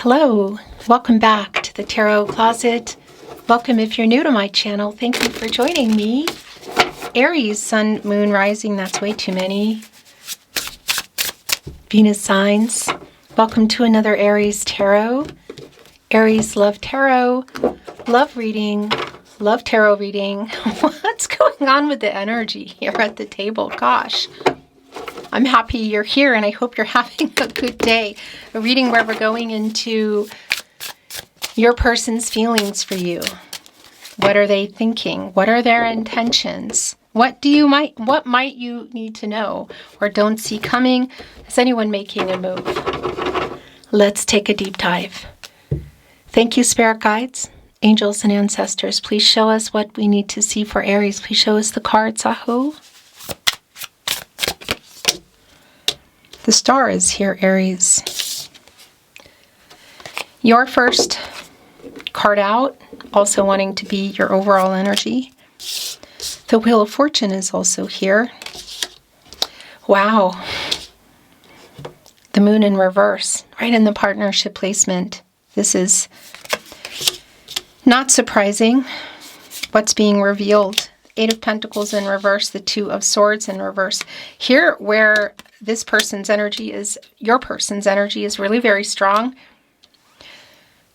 Hello. Welcome back to the Tarot Closet. Welcome if you're new to my channel. Thank you for joining me. Aries, Sun, Moon, Rising. That's way too many. Venus signs. Welcome to another Aries Tarot. Aries Love Tarot. Love reading. Love tarot reading. What's going on with the energy here at the table? Gosh. I'm happy you're here and I hope you're having a good day. A reading where we're going into your person's feelings for you. What are they thinking? What are their intentions? What might you need to know or don't see coming? Is anyone making a move? Let's take a deep dive. Thank you, spirit guides, angels, and ancestors. Please show us what we need to see for Aries. Please show us the cards, Aho. The star is here, Aries. Your first card out, also wanting to be your overall energy. The Wheel of Fortune is also here. Wow. The Moon in reverse, right in the partnership placement. This is not surprising. What's being revealed. Eight of Pentacles in reverse, the Two of Swords in reverse. Here where this person's energy is, your person's energy is really very strong.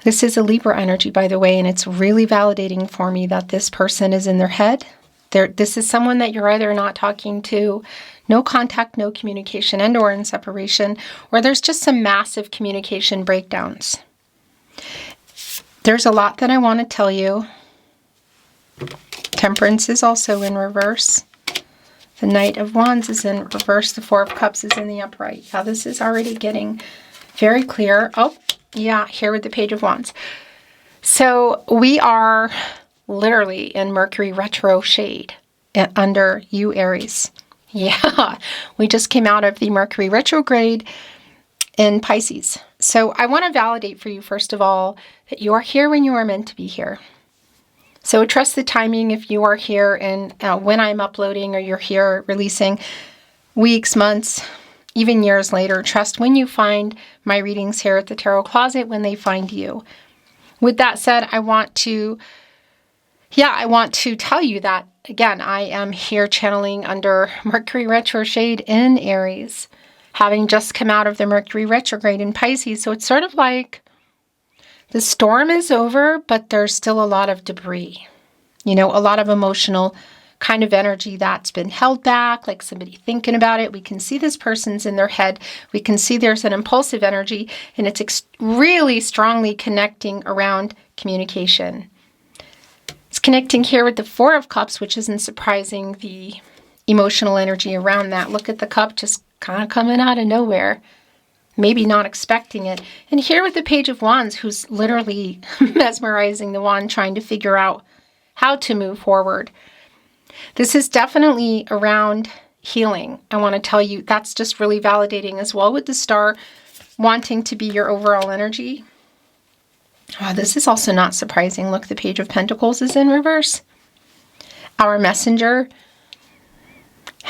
This is a Libra energy, by the way, and it's really validating for me that this person is in their head. This is someone that you're either not talking to, no contact, no communication, and or in separation, or there's just some massive communication breakdowns. There's a lot that I want to tell you. Temperance is also in reverse. The Knight of Wands is in reverse. The Four of Cups is in the upright. Yeah, this is already getting very clear. Oh, yeah, here with the Page of Wands. So we are literally in Mercury retro shade under you, Aries. Yeah, we just came out of the Mercury retrograde in Pisces. So I want to validate for you, first of all, that you are here when you are meant to be here. So trust the timing if you are here and when I'm uploading or you're here releasing weeks, months, even years later. Trust when you find my readings here at the Tarot Closet, when they find you. With that said, I want to tell you that, again, I am here channeling under Mercury retrograde in Aries, having just come out of the Mercury retrograde in Pisces. So it's sort of like the storm is over, but there's still a lot of debris. You know, a lot of emotional kind of energy that's been held back, like somebody thinking about it. We can see this person's in their head. We can see there's an impulsive energy, and it's really strongly connecting around communication. It's connecting here with the Four of Cups, which isn't surprising, the emotional energy around that. Look at the cup just kind of coming out of nowhere. Maybe not expecting it. And here with the Page of Wands, who's literally mesmerizing the wand, trying to figure out how to move forward. This is definitely around healing. I want to tell you that's just really validating as well with the star wanting to be your overall energy. Oh, this is also not surprising. Look, the Page of Pentacles is in reverse. Our messenger.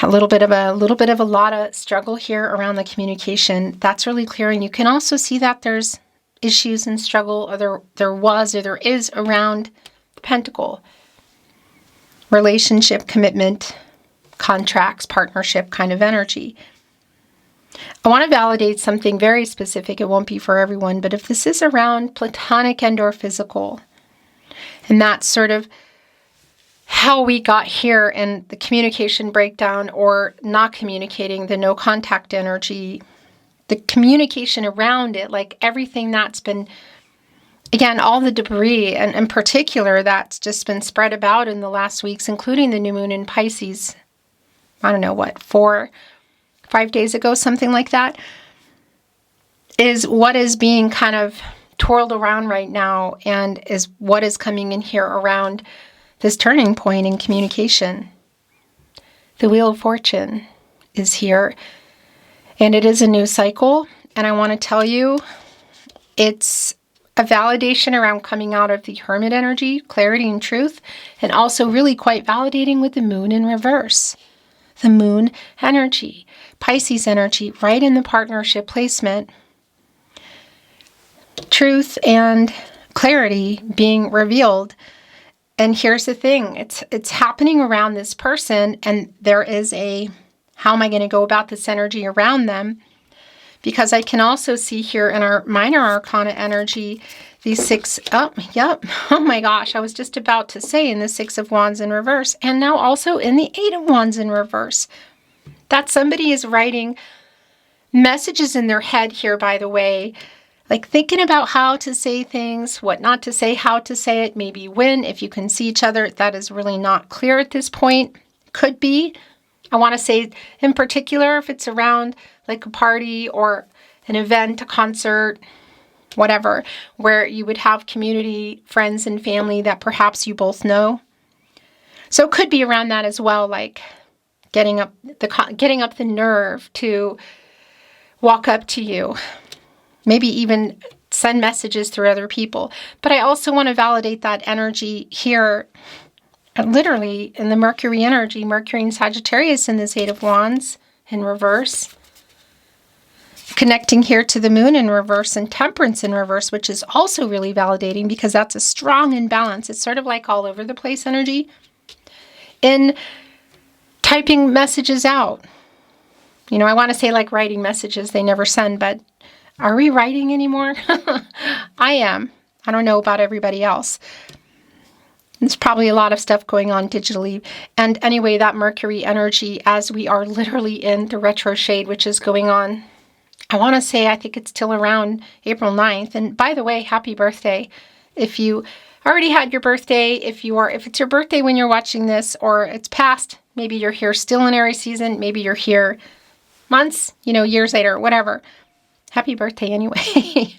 A little bit of a lot of struggle here around the communication. That's really clear. And you can also see that there's issues and struggle, or there is around the Pentacle. Relationship, commitment, contracts, partnership kind of energy. I want to validate something very specific. It won't be for everyone, but if this is around platonic and or physical, and that's sort of how we got here and the communication breakdown or not communicating, the no contact energy, the communication around it, like everything that's been, again, all the debris and in particular that's just been spread about in the last weeks, including the new moon in Pisces. I don't know what, 4-5 days ago, something like that, is what is being kind of twirled around right now and is what is coming in here around this turning point in communication. The Wheel of Fortune is here, and it is a new cycle. And I want to tell you, it's a validation around coming out of the Hermit energy, clarity and truth, and also really quite validating with the Moon in reverse. The Moon energy, Pisces energy, right in the partnership placement. truth and clarity being revealed. And here's the thing, it's happening around this person, and there is a, how am I going to go about this energy around them? Because I can also see here in our minor arcana energy, these six, oh my gosh, I was just about to say in the Six of Wands in reverse, and now also in the Eight of Wands in reverse. That somebody is writing messages in their head here, by the way, like thinking about how to say things, what not to say, how to say it, maybe when, if you can see each other. That is really not clear at this point. Could be, I want to say in particular, if it's around like a party or an event, a concert, whatever, where you would have community, friends, and family that perhaps you both know. So it could be around that as well, like getting up the nerve to walk up to you. Maybe even send messages through other people. But I also want to validate that energy here, literally in the Mercury energy, Mercury and Sagittarius in this Eight of Wands in reverse. Connecting here to the Moon in reverse and Temperance in reverse, which is also really validating because that's a strong imbalance. It's sort of like all over the place energy. In typing messages out. You know, I want to say like writing messages they never send, but are we writing anymore? I am. I don't know about everybody else. There's probably a lot of stuff going on digitally. And anyway, that Mercury energy, as we are literally in the retro shade, which is going on, I want to say, I think it's till around April 9th. And by the way, happy birthday. If you already had your birthday, if it's your birthday when you're watching this, or it's past, maybe you're here still in Aries season, maybe you're here months, years later, whatever. Happy birthday anyway.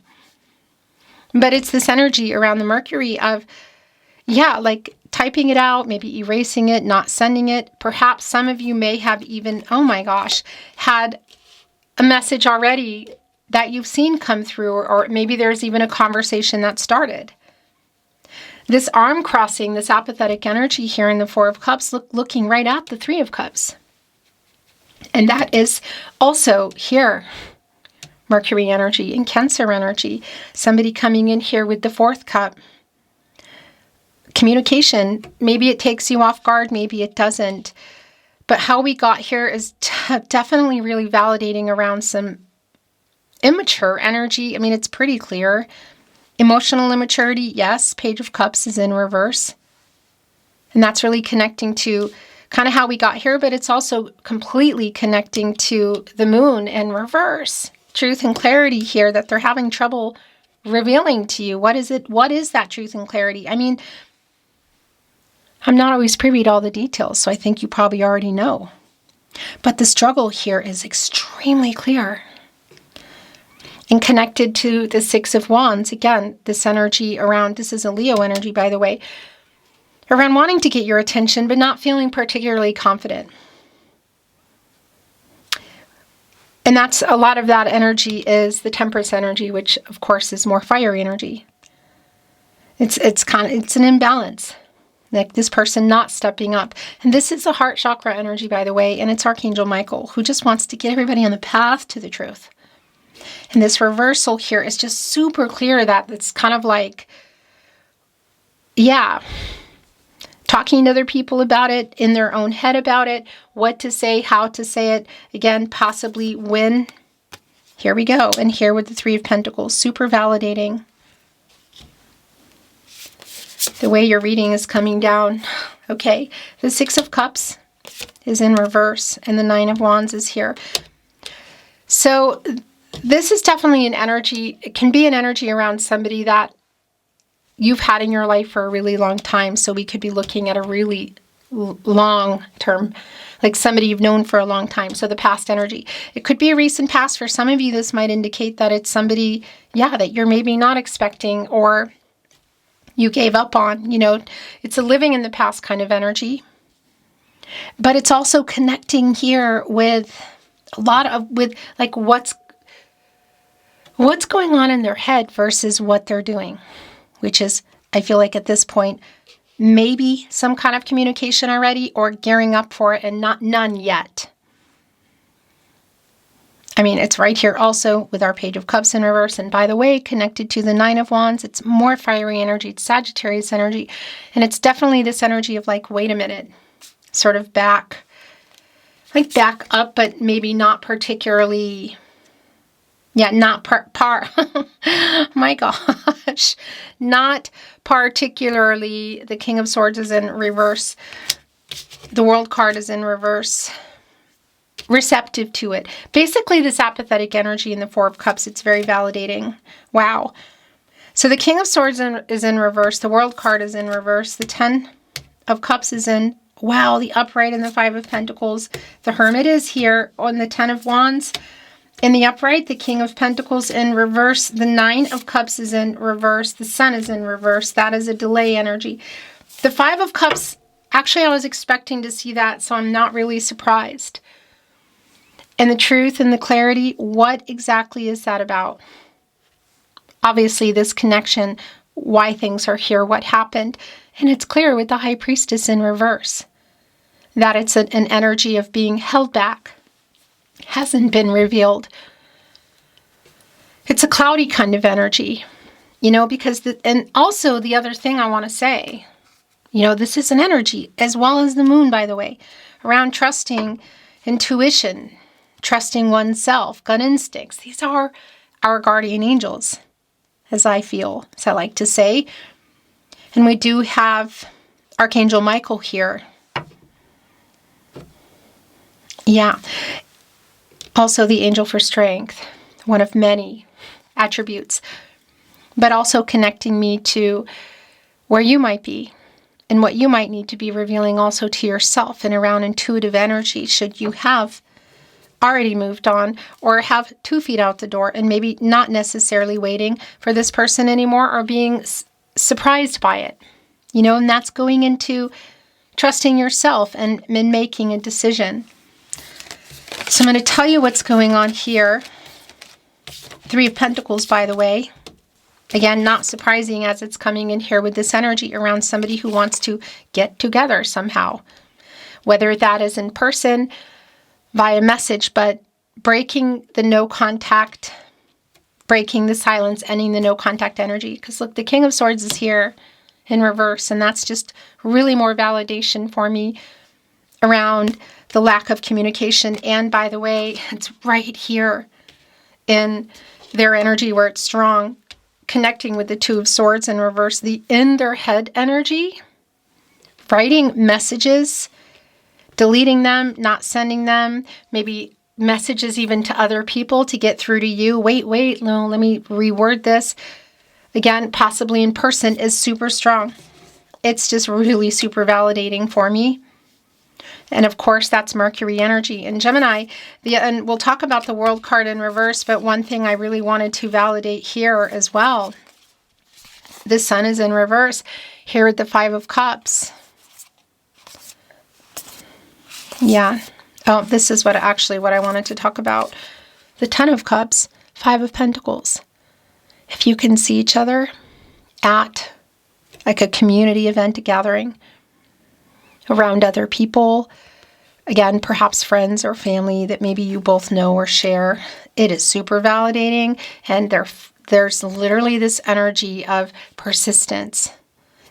But it's this energy around the Mercury of, like typing it out, maybe erasing it, not sending it. Perhaps some of you may have even, oh my gosh, had a message already that you've seen come through, or maybe there's even a conversation that started. This arm crossing, this apathetic energy here in the Four of Cups, looking right at the Three of Cups. And that is also here, Mercury energy and Cancer energy. Somebody coming in here with the Fourth Cup. Communication, maybe it takes you off guard, maybe it doesn't. But how we got here is definitely really validating around some immature energy. I mean, it's pretty clear. Emotional immaturity, yes. Page of Cups is in reverse. And that's really connecting to kind of how we got here, but it's also completely connecting to the Moon in reverse. Truth and clarity here that they're having trouble revealing to you. What is it? What is that truth and clarity? I mean, I'm not always privy to all the details, so I think you probably already know. But the struggle here is extremely clear. And connected to the Six of Wands, again, this energy around, this is a Leo energy, by the way, around wanting to get your attention, but not feeling particularly confident. And that's a lot of that energy is the Temperance energy, which of course is more fiery energy. It's an imbalance. Like this person not stepping up. And this is the heart chakra energy, by the way, and it's Archangel Michael, who just wants to get everybody on the path to the truth. And this reversal here is just super clear that it's kind of like, talking to other people about it, in their own head about it, what to say, how to say it, again, possibly when. Here we go. And here with the Three of Pentacles, super validating. The way your reading is coming down. Okay, the Six of Cups is in reverse, and the Nine of Wands is here. So this is definitely an energy, it can be an energy around somebody that you've had in your life for a really long time. So we could be looking at a really long term, like somebody you've known for a long time. So the past energy. It could be a recent past. For some of you, this might indicate that it's somebody, that you're maybe not expecting or you gave up on. It's a living in the past kind of energy. But it's also connecting here with a lot of, like what's going on in their head versus what they're doing. Which is, I feel like at this point, maybe some kind of communication already or gearing up for it and none yet. I mean, it's right here also with our Page of Cups in reverse. And by the way, connected to the Nine of Wands, it's more fiery energy. It's Sagittarius energy. And it's definitely this energy of like, wait a minute, sort of back up, but maybe not particularly, yeah, not my gosh, not particularly. The King of Swords is in reverse. The World card is in reverse. Receptive to it. Basically, this apathetic energy in the Four of Cups, it's very validating. Wow. So the King of Swords is in reverse. The World card is in reverse. The Ten of Cups is in, wow, the upright and the Five of Pentacles. The Hermit is here on the Ten of Wands. In the upright, the King of Pentacles in reverse. The Nine of Cups is in reverse. The Sun is in reverse. That is a delay energy. The Five of Cups, actually, I was expecting to see that, so I'm not really surprised. And the truth and the clarity, what exactly is that about? Obviously, this connection, why things are here, what happened. And it's clear with the High Priestess in reverse that it's an energy of being held back. Hasn't been revealed. It's a cloudy kind of energy, you know, because, and also the other thing I want to say, you know, this is an energy, as well as the moon, by the way, around trusting intuition, trusting oneself, gut instincts. These are our guardian angels, as I feel, as I like to say. And we do have Archangel Michael here. Yeah. Also the angel for strength, one of many attributes, but also connecting me to where you might be and what you might need to be revealing also to yourself and around intuitive energy should you have already moved on or have 2 feet out the door and maybe not necessarily waiting for this person anymore or being surprised by it. You know, and that's going into trusting yourself and making a decision. So I'm going to tell you what's going on here. 3 of Pentacles, by the way. Again, not surprising as it's coming in here with this energy around somebody who wants to get together somehow. Whether that is in person, via message, but breaking the no contact, breaking the silence, ending the no contact energy. Because look, the King of Swords is here in reverse, and that's just really more validation for me around the lack of communication. And by the way, it's right here in their energy where it's strong, connecting with the Two of Swords in reverse, the in their head energy, writing messages, deleting them, not sending them, maybe messages even to other people to get through to you. Wait, no, let me reword this. Again, possibly in person is super strong. It's just really super validating for me. And of course, that's Mercury energy. And Gemini, and we'll talk about the World card in reverse, but one thing I really wanted to validate here as well. The Sun is in reverse here at the Five of Cups. Yeah. Oh, this is what I wanted to talk about. The Ten of Cups, Five of Pentacles. If you can see each other at like a community event, a gathering, around other people, again, perhaps friends or family that maybe you both know or share, it is super validating. And there's literally this energy of persistence.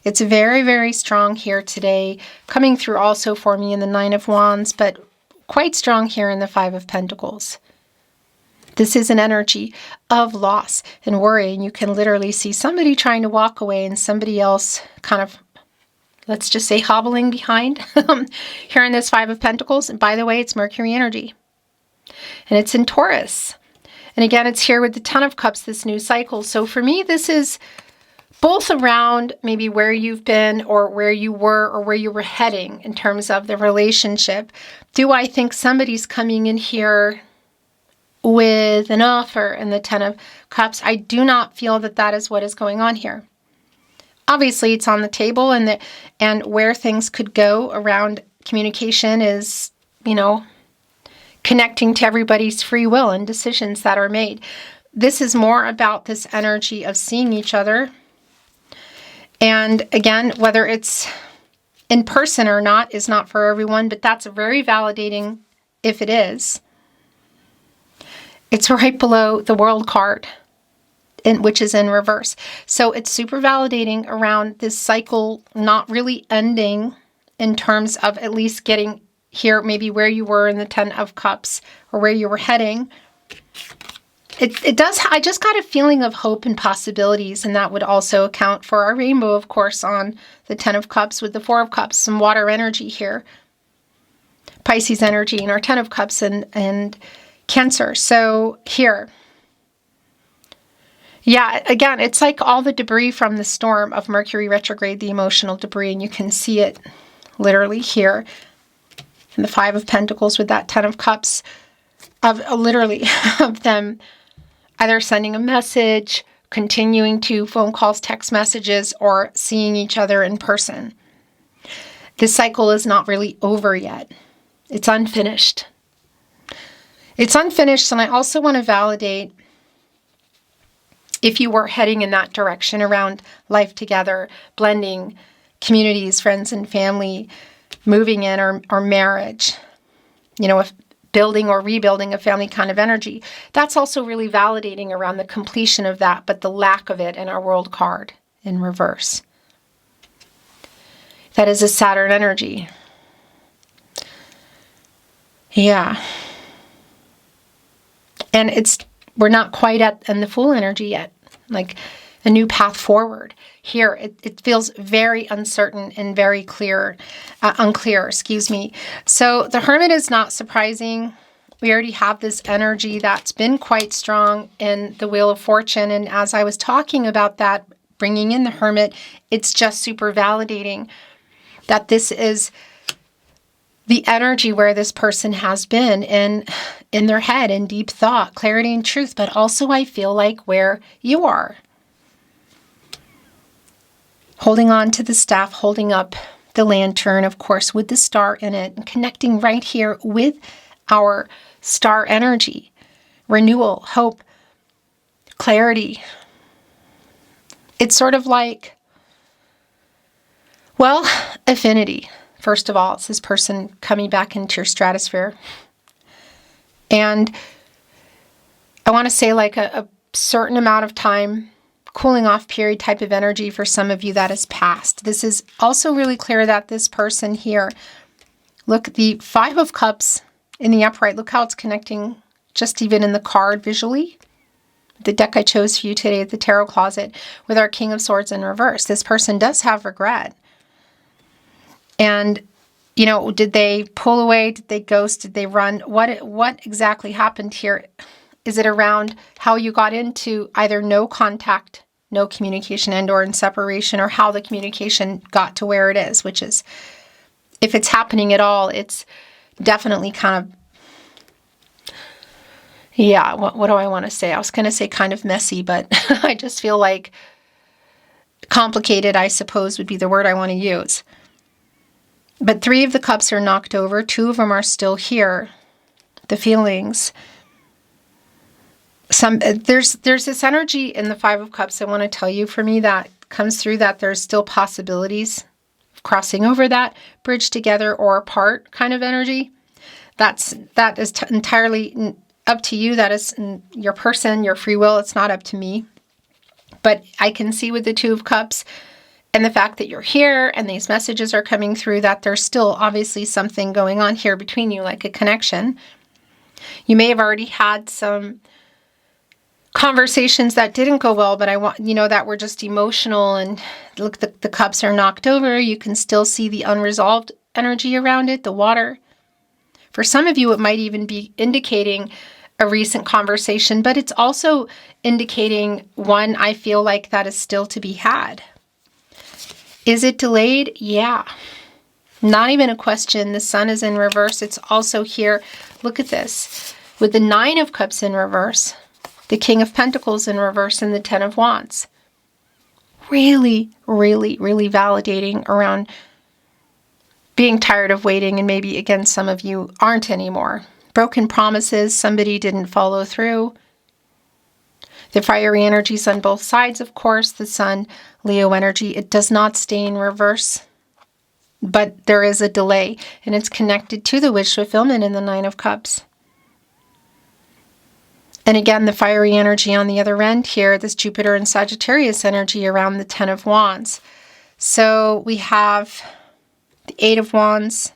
It's very, very strong here today, coming through also for me in the Nine of Wands, but quite strong here in the Five of Pentacles. This is an energy of loss and worry, and you can literally see somebody trying to walk away and somebody else kind of, let's just say, hobbling behind here in this Five of Pentacles. And by the way, it's Mercury energy, and it's in Taurus. And again, it's here with the Ten of Cups, this new cycle. So for me, this is both around maybe where you've been or where you were or where you were heading in terms of the relationship. Do I think somebody's coming in here with an offer in the Ten of Cups? I do not feel that that is what is going on here. Obviously, it's on the table, and where things could go around communication is, you know, connecting to everybody's free will and decisions that are made. This is more about this energy of seeing each other. And again, whether it's in person or not is not for everyone, but that's very validating if it is. It's right below the World card, which is in reverse. So it's super validating around this cycle not really ending in terms of at least getting here, maybe where you were in the 10 of Cups or where you were heading. It does, I just got a feeling of hope and possibilities, and that would also account for our rainbow, of course, on the 10 of Cups with the 4 of Cups, some water energy here. Pisces energy and our 10 of Cups and Cancer. So here, yeah, again, it's like all the debris from the storm of Mercury retrograde, the emotional debris, and you can see it literally here. And the 5 of Pentacles with that 10 of Cups, of literally of them either sending a message, continuing to phone calls, text messages, or seeing each other in person. This cycle is not really over yet. It's unfinished. It's unfinished, and I also want to validate if you were heading in that direction around life together, blending communities, friends and family, moving in or marriage, you know, if building or rebuilding a family kind of energy, that's also really validating around the completion of that, but the lack of it in our World card in reverse. That is a Saturn energy. Yeah. And we're not quite in the full energy yet, like a new path forward. Here, it feels very uncertain and very unclear, excuse me. So the Hermit is not surprising. We already have this energy that's been quite strong in the Wheel of Fortune. And as I was talking about that, bringing in the Hermit, it's just super validating that this is the energy where this person has been in their head, in deep thought, clarity and truth, but also I feel like where you are. Holding on to the staff, holding up the lantern, of course, with the star in it, and connecting right here with our star energy. Renewal, hope, clarity. It's sort of like, well, affinity. First of all, it's this person coming back into your stratosphere. And I want to say like a certain amount of time, cooling off period type of energy for some of you that has passed. This is also really clear that this person here, look, the 5 of Cups in the upright, look how it's connecting just even in the card visually. The deck I chose for you today at the Tarot Closet with our King of Swords in reverse. This person does have regret. And, you know, did they pull away? Did they ghost? Did they run? What exactly happened here? Is it around how you got into either no contact, no communication, and or in separation, or how the communication got to where it is, which is, if it's happening at all, it's definitely kind of, yeah, what do I want to say? I was going to say kind of messy, but I just feel like complicated, I suppose, would be the word I want to use. But 3 of the Cups are knocked over. 2 of them are still here. The feelings. There's this energy in the 5 of Cups, I want to tell you, for me, that comes through that there's still possibilities of crossing over that bridge together or apart kind of energy. That is entirely up to you. That is your person, your free will. It's not up to me. But I can see with the 2 of Cups and the fact that you're here and these messages are coming through that there's still obviously something going on here between you, like a connection. You may have already had some conversations that didn't go well, but that were just emotional, and look, the Cups are knocked over. You can still see the unresolved energy around it, the water. For some of you, it might even be indicating a recent conversation, but it's also indicating one, I feel like, that is still to be had. Is it delayed? Yeah. Not even a question. The Sun is in reverse. It's also here. Look at this. With the 9 of Cups in reverse, the King of Pentacles in reverse, and the 10 of Wands. Really, really, really validating around being tired of waiting, and maybe, again, some of you aren't anymore. Broken promises, somebody didn't follow through. The fiery energies on both sides, of course, the Sun, Leo energy. It does not stay in reverse, but there is a delay, and it's connected to the wish fulfillment in the 9 of Cups. And again, the fiery energy on the other end here, this Jupiter and Sagittarius energy around the 10 of Wands. So we have the 8 of Wands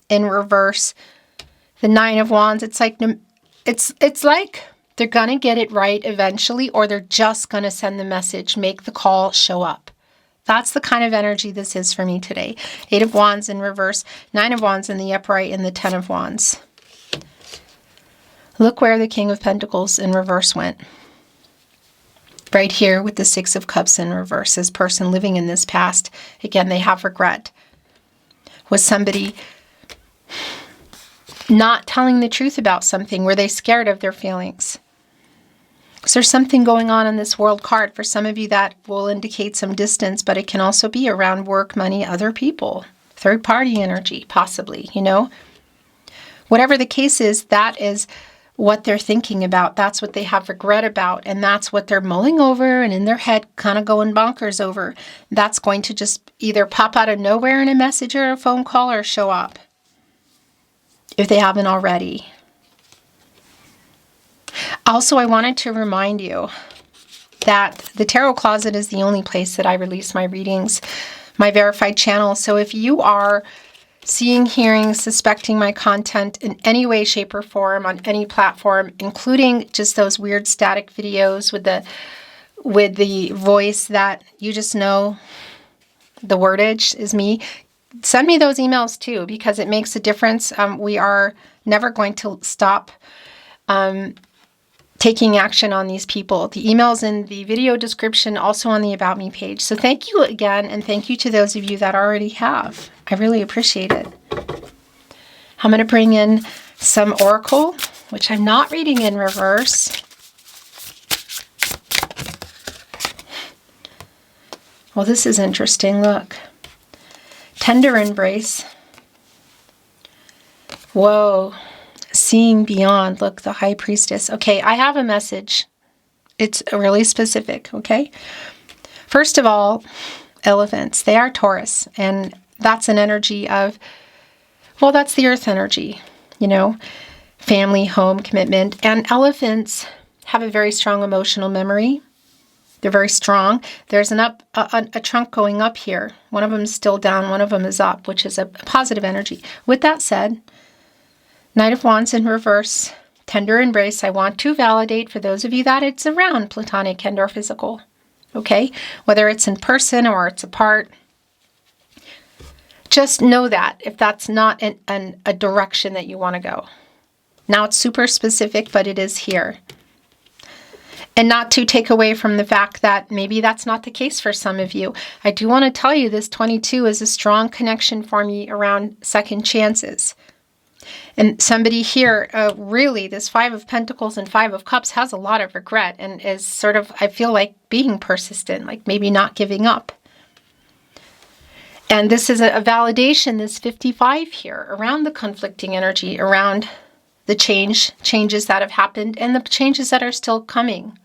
in reverse, the 9 of Wands. It's like they're going to get it right eventually, or they're just going to send the message, make the call, show up. That's the kind of energy this is for me today. 8 of Wands in reverse, 9 of Wands in the upright, and the 10 of Wands. Look where the King of Pentacles in reverse went. Right here with the 6 of Cups in reverse. This person living in this past, again, they have regret. Was somebody not telling the truth about something? Were they scared of their feelings? Is there something going on in this World card? For some of you, that will indicate some distance, but it can also be around work, money, other people, third-party energy, possibly, you know? Whatever the case is, that is what they're thinking about. That's what they have regret about, and that's what they're mulling over and in their head kind of going bonkers over. That's going to just either pop out of nowhere in a message or a phone call or show up, if they haven't already. Also, I wanted to remind you that the Tarot Closet is the only place that I release my readings, my verified channel. So if you are seeing, hearing, suspecting my content in any way, shape, or form on any platform, including just those weird static videos with the voice that you just know the wordage is me, send me those emails too, because it makes a difference. We are never going to stop taking action on these people. The email's in the video description, also on the About Me page. So thank you again, and thank you to those of you that already have. I really appreciate it. I'm going to bring in some Oracle, which I'm not reading in reverse. Well, this is interesting. Look. Tender embrace. Whoa. Seeing beyond. Look, the High Priestess. Okay, I have a message. It's really specific, okay? First of all, elephants. They are Taurus, and that's an energy of, well, that's the earth energy, you know, family, home, commitment. And elephants have a very strong emotional memory. They're very strong. There's a trunk going up here. One of them is still down, one of them is up, which is a positive energy. With that said, Knight of Wands in reverse, tender embrace. I want to validate for those of you that it's around platonic and or physical, okay? Whether it's in person or it's apart, just know that if that's not a direction that you want to go. Now it's super specific, but it is here. And not to take away from the fact that maybe that's not the case for some of you. I do want to tell you this 22 is a strong connection for me around second chances. And somebody here, really, this 5 of Pentacles and 5 of Cups has a lot of regret and is sort of, I feel like, being persistent, like maybe not giving up. And this is a validation, this 55 here, around the conflicting energy, around the changes that have happened and the changes that are still coming.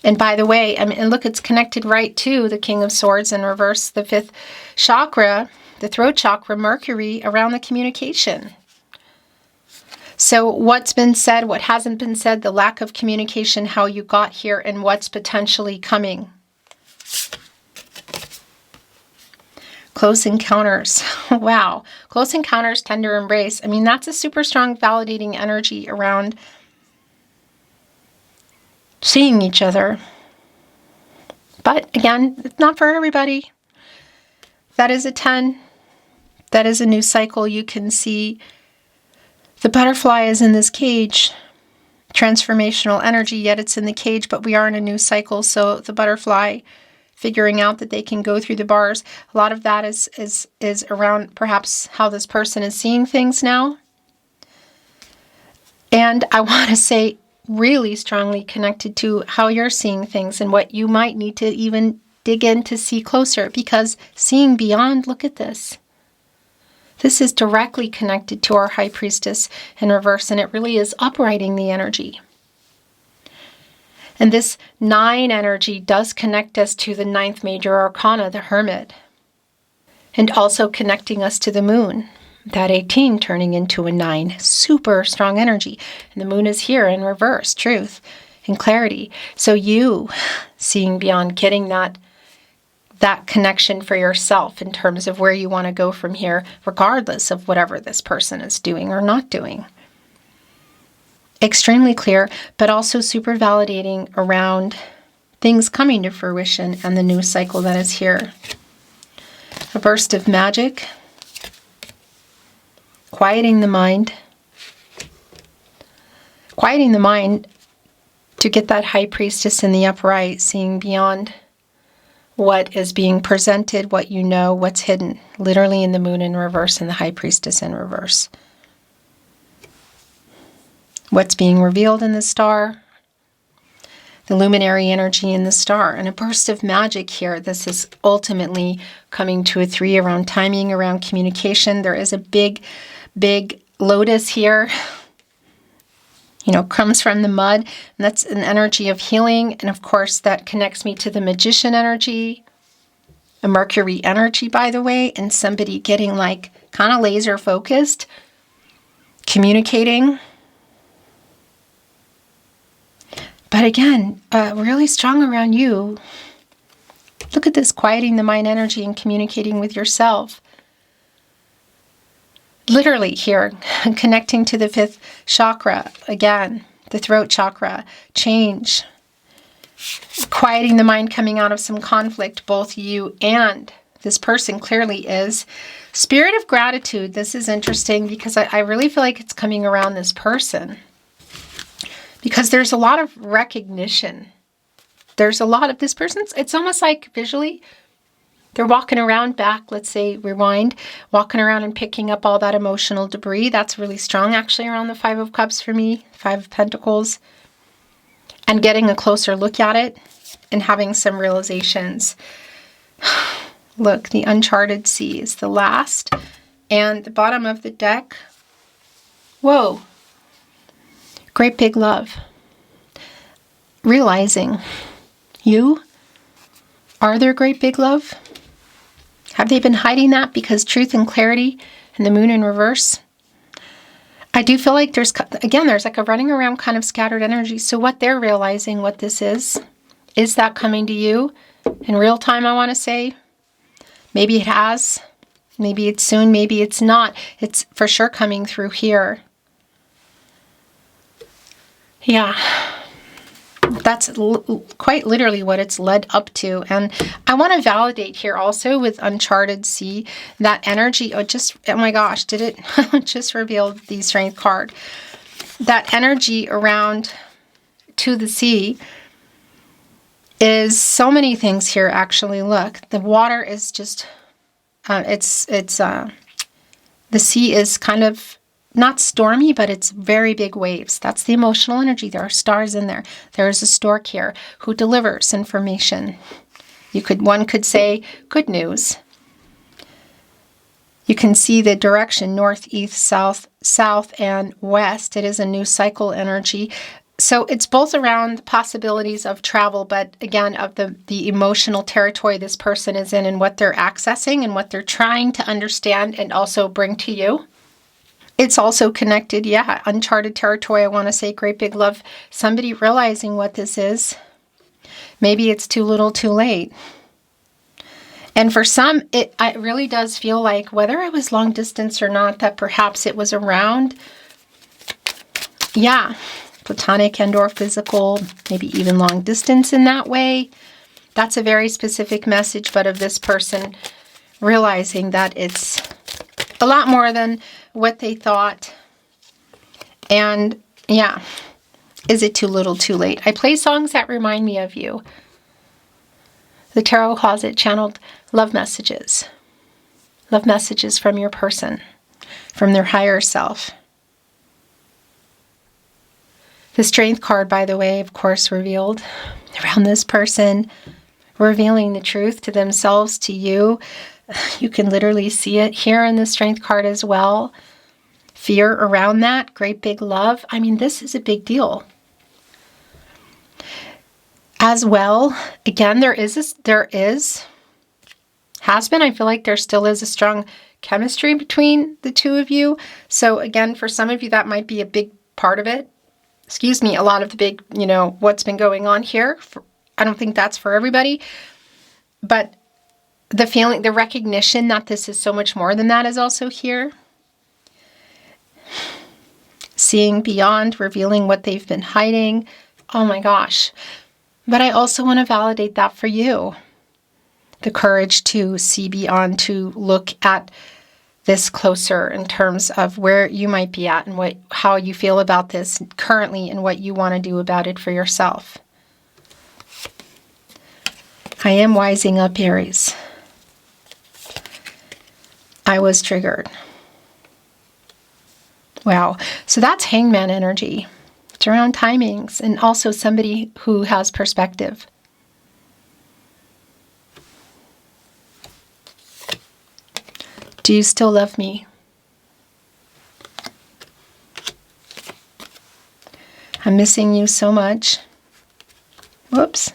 And by the way, I mean, and look, it's connected right to the King of Swords in reverse, the 5th chakra, the throat chakra, Mercury, around the communication. So what's been said, what hasn't been said, the lack of communication, how you got here, and what's potentially coming. Close encounters. Wow. Close encounters, tender embrace. I mean, that's a super strong validating energy around seeing each other. But again, it's not for everybody. That is a 10. That is a new cycle. You can see the butterfly is in this cage. Transformational energy, yet it's in the cage, but we are in a new cycle. So the butterfly figuring out that they can go through the bars. A lot of that is around perhaps how this person is seeing things now. And I want to say really strongly connected to how you're seeing things and what you might need to even dig in to see closer, because seeing beyond, look at this. This is directly connected to our High Priestess in reverse, and it really is uprighting the energy. And this 9 energy does connect us to the 9th major arcana, the Hermit, and also connecting us to the moon. that 18 turning into a 9. Super strong energy. And the moon is here in reverse, truth and clarity. So you seeing beyond, getting that connection for yourself in terms of where you want to go from here, regardless of whatever this person is doing or not doing. Extremely clear, but also super validating around things coming to fruition and the new cycle that is here. A burst of magic, quieting the mind to get that high priestess in the upright, seeing beyond what is being presented, what you know, what's hidden, literally in the moon in reverse and the high priestess in reverse. What's being revealed in the star, the luminary energy in the star, and a burst of magic here. This is ultimately coming to a 3 around timing, around communication. There is a big, big lotus here, comes from the mud, and that's an energy of healing. And of course, that connects me to the magician energy, a Mercury energy, by the way, and somebody getting like kind of laser focused, communicating. But again, really strong around you. Look at this, quieting the mind energy and communicating with yourself. Literally here, connecting to the 5th chakra, again, the throat chakra, change. Quieting the mind, coming out of some conflict, both you and this person clearly is. Spirit of gratitude, this is interesting because I really feel like it's coming around this person. Because there's a lot of recognition. There's a lot of this person's, it's almost like visually, they're walking around back, let's say, rewind, walking around and picking up all that emotional debris. That's really strong, actually, around the 5 of Cups for me, 5 of Pentacles. And getting a closer look at it and having some realizations. Look, the uncharted sea is the last. And the bottom of the deck, whoa. Great big love. Realizing you are their great big love. Have they been hiding that because truth and clarity and the moon in reverse? I do feel like there's like a running around kind of scattered energy. So what they're realizing, what this is that coming to you in real time, I want to say? Maybe it has. Maybe it's soon. Maybe it's not. It's for sure coming through here. Yeah, that's quite literally what it's led up to. And I want to validate here also with Uncharted Sea, that energy, oh my gosh, did it just reveal the Strength card. That energy around to the sea is so many things here, actually. Look, the water is just, the sea is kind of, not stormy, but it's very big waves. That's the emotional energy. There are stars in there. There is a stork here who delivers information. One could say good news. You can see the direction, north, east, south, and west. It is a new cycle energy. So it's both around possibilities of travel, but again, of the emotional territory this person is in and what they're accessing and what they're trying to understand and also bring to you. It's also connected, uncharted territory, I want to say, great big love. Somebody realizing what this is. Maybe it's too little, too late. And for some, it really does feel like, whether it was long distance or not, that perhaps it was around, platonic and or physical, maybe even long distance in that way. That's a very specific message, but of this person realizing that it's a lot more than what they thought. And is it too little, too late? I play songs that remind me of you. The Tarot Closet channeled love messages from your person, from their higher self. The Strength card, by the way, of course, revealed around this person, revealing the truth to themselves, to you. You can literally see it here in the Strength card as well. Fear around that, great big love. I mean, this is a big deal. As well, again, has been, I feel like there still is a strong chemistry between the two of you. So again, for some of you, that might be a big part of it. Excuse me, a lot of the big, what's been going on here. I don't think that's for everybody. But the feeling, the recognition that this is so much more than that is also here. Seeing beyond, revealing what they've been hiding. Oh my gosh. But I also want to validate that for you. The courage to see beyond, to look at this closer in terms of where you might be at and how you feel about this currently and what you want to do about it for yourself. I am wising up, Aries. I was triggered. Wow. So that's hangman energy. It's around timings and also somebody who has perspective. Do you still love me? I'm missing you so much. Whoops.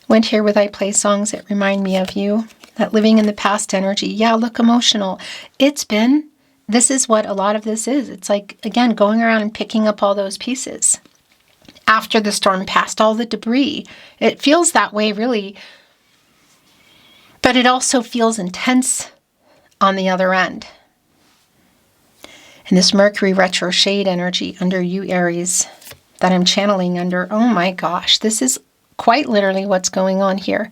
Went here with I play songs that remind me of you. That living in the past energy. Yeah, look emotional. This is what a lot of this is. It's like, again, going around and picking up all those pieces. After the storm passed, all the debris. It feels that way, really. But it also feels intense on the other end. And this Mercury retro shade energy under you, Aries, that I'm channeling under, oh my gosh, this is quite literally what's going on here.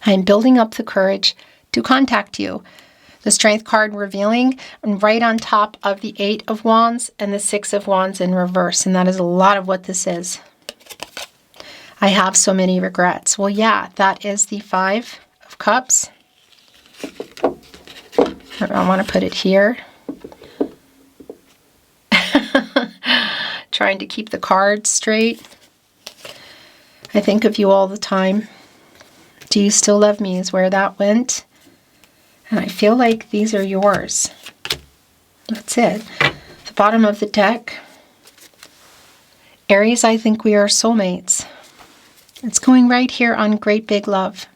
I'm building up the courage to contact you. The Strength card revealing, and right on top of the 8 of Wands and the 6 of Wands in reverse. And that is a lot of what this is. I have so many regrets. Well, yeah, that is the 5 of Cups. I want to put it here. Trying to keep the cards straight. I think of you all the time. Do you still love me is where that went. And I feel like these are yours. That's it. The bottom of the deck. Aries, I think we are soulmates. It's going right here on Great Big Love.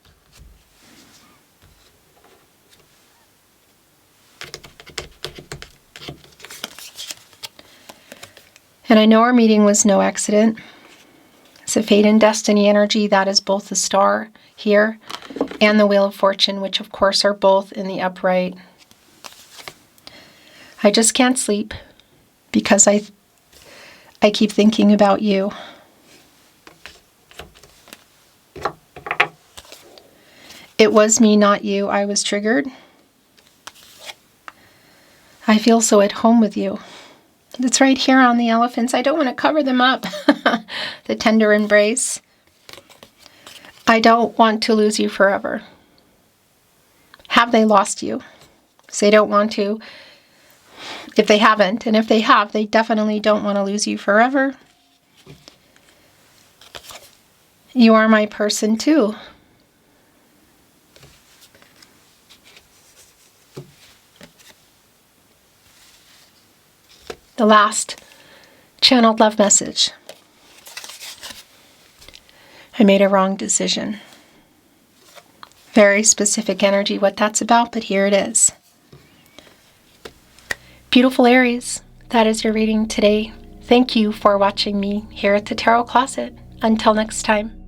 And I know our meeting was no accident. It's a fate and destiny energy. That is both the star here and the Wheel of Fortune, which of course are both in the upright. I just can't sleep because I keep thinking about you. It was me, not you. I was triggered. I feel so at home with you. It's right here on the elephants. I don't want to cover them up. The tender embrace. I don't want to lose you forever. Have they lost you? So they don't want to. If they haven't, and if they have, they definitely don't want to lose you forever. You are my person too. The last channeled love message. I made a wrong decision. Very specific energy what that's about, but here it is. Beautiful Aries, that is your reading today. Thank you for watching me here at the Tarot Closet. Until next time.